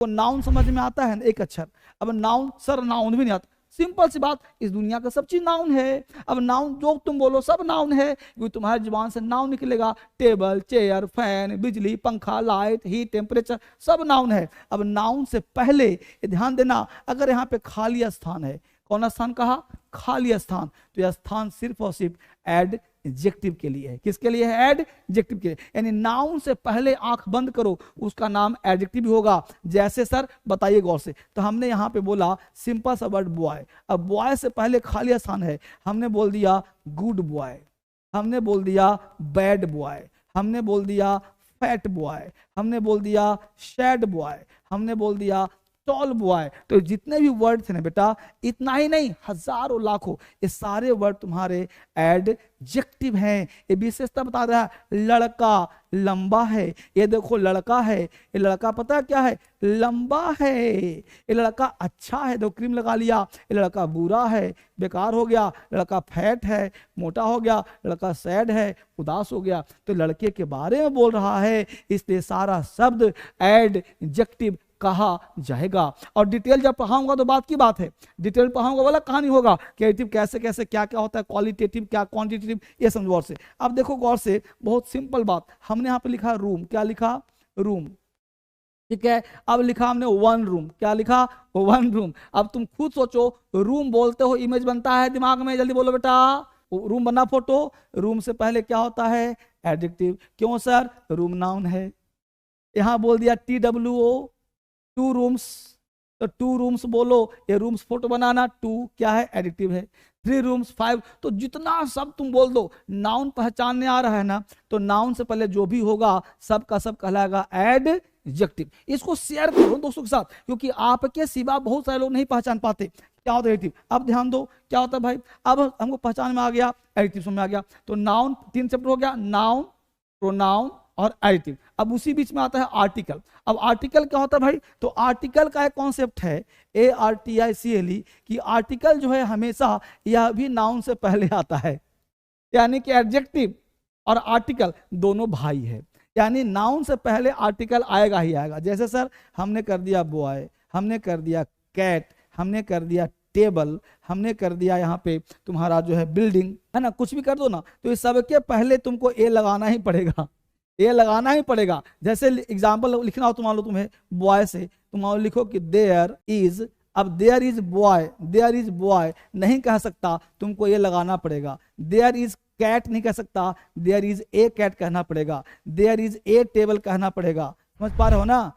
तो नाउन समझ में आता है ना, एक अक्षर। अब नाउन सर नाउन भी नहीं आता, सिंपल सी बात, इस दुनिया का सब चीज नाउन है। अब नाउन जो तुम बोलो सब नाउन है, क्योंकि तुम्हारी जुबान से नाउन निकलेगा। टेबल, चेयर, फैन, बिजली, पंखा, लाइट, हीट, टेम्परेचर, सब नाउन है। अब नाउन से पहले ध्यान देना, अगर यहाँ पे खाली स्थान है, कौन स्थान कहा, खाली स्थान, तो यह स्थान सिर्फ और सिर्फ एडजेक्टिव के लिए है। किसके लिए है, एडजेक्टिव के लिए। यानी नाउन से पहले आंख बंद करो, उसका नाम एडजेक्टिव होगा। जैसे सर बताइए गौर से, तो हमने यहाँ पे बोला सिंपल सा वर्ड बॉय। अब बॉय से पहले खाली स्थान है, हमने बोल दिया गुड बॉय, हमने बोल दिया बैड बॉय, हमने बोल दिया फैट बॉय, हमने बोल दिया सैड बॉय, हमने बोल दिया टॉल बॉय। तो जितने भी वर्ड थे ना बेटा, इतना ही नहीं, हजारों लाखों, ये सारे वर्ड तुम्हारे एडजेक्टिव हैं। ये विशेषता बता रहा है, लड़का लंबा है, ये देखो लड़का है, ये लड़का पता है क्या है, लंबा है। ये लड़का अच्छा है, दो क्रीम लगा लिया। ये लड़का बुरा है, बेकार हो गया। लड़का फैट है, मोटा हो गया। लड़का सैड है, उदास हो गया। तो लड़के के बारे में बोल रहा है, इसलिए सारा शब्द एडजेक्टिव कहा जाएगा। और डिटेल जब पढ़ाऊंगा तो बात की बात है, डिटेल पढ़ाऊंगा वाला कहानी होगा कि एडिटिव कैसे कैसे क्या क्या होता है, क्वालिटेटिव क्या क्वांटिटेटिव, ये समझो गौर से। अब देखो गौर से, बहुत सिंपल बात, हमने यहाँ पे लिखा रूम, क्या लिखा, रूम, ठीक है। अब लिखा हमने वन रूम, क्या लिखा, वन रूम। अब तुम खुद सोचो, रूम बोलते हो इमेज बनता है दिमाग में, जल्दी बोलो बेटा, रूम बना फोटो, रूम से पहले क्या होता है, एडजेक्टिव। क्यों सर, रूम नाउन है। यहाँ बोल दिया TWO, टू रूम्स, तो टू रूम्स बोलो, ये रूम्स फोटो बनाना, टू क्या है, एडिटिव है। 3 रूम्स, 5, तो जितना सब तुम बोल दो, नाउन पहचानने आ रहा है ना, तो नाउन से पहले जो भी होगा सब का सब कहलाएगा एडजेक्टिव। इसको शेयर करो दोस्तों के साथ, क्योंकि आपके सिवा बहुत सारे लोग नहीं पहचान पाते क्या होता है एडिटिव। अब ध्यान दो क्या होता है भाई, अब हमको पहचान में आ गया, एडिटिव समझ में आ गया। तो नाउन 3 चैप्टर हो गया, नाउन, प्रोनाउन और एडिटिव। अब उसी बीच में आता है आर्टिकल। अब आर्टिकल क्या होता है भाई, तो आर्टिकल का एक कॉन्सेप्ट है ARTICLE, कि आर्टिकल जो है हमेशा यह भी नाउन से पहले आता है। यानी कि एडजेक्टिव और आर्टिकल दोनों भाई है, यानी नाउन से पहले आर्टिकल आएगा ही आएगा। जैसे सर हमने कर दिया बॉय, हमने कर दिया कैट, हमने कर दिया टेबल, हमने कर दिया यहाँ पे तुम्हारा जो है बिल्डिंग, है ना, कुछ भी कर दो ना, तो इस सबके पहले तुमको ए लगाना ही पड़ेगा, ये लगाना ही पड़ेगा। जैसे एग्जाम्पल लिखना हो, मान लो तुम्हें बॉय से, तुम लिखो कि देयर इज, अब there is boy, there is boy नहीं कह सकता, तुमको ये लगाना पड़ेगा। देयर इज कैट नहीं कह सकता, देयर इज ए कैट कहना पड़ेगा। देयर इज ए टेबल कहना पड़ेगा। समझ पा रहे हो ना,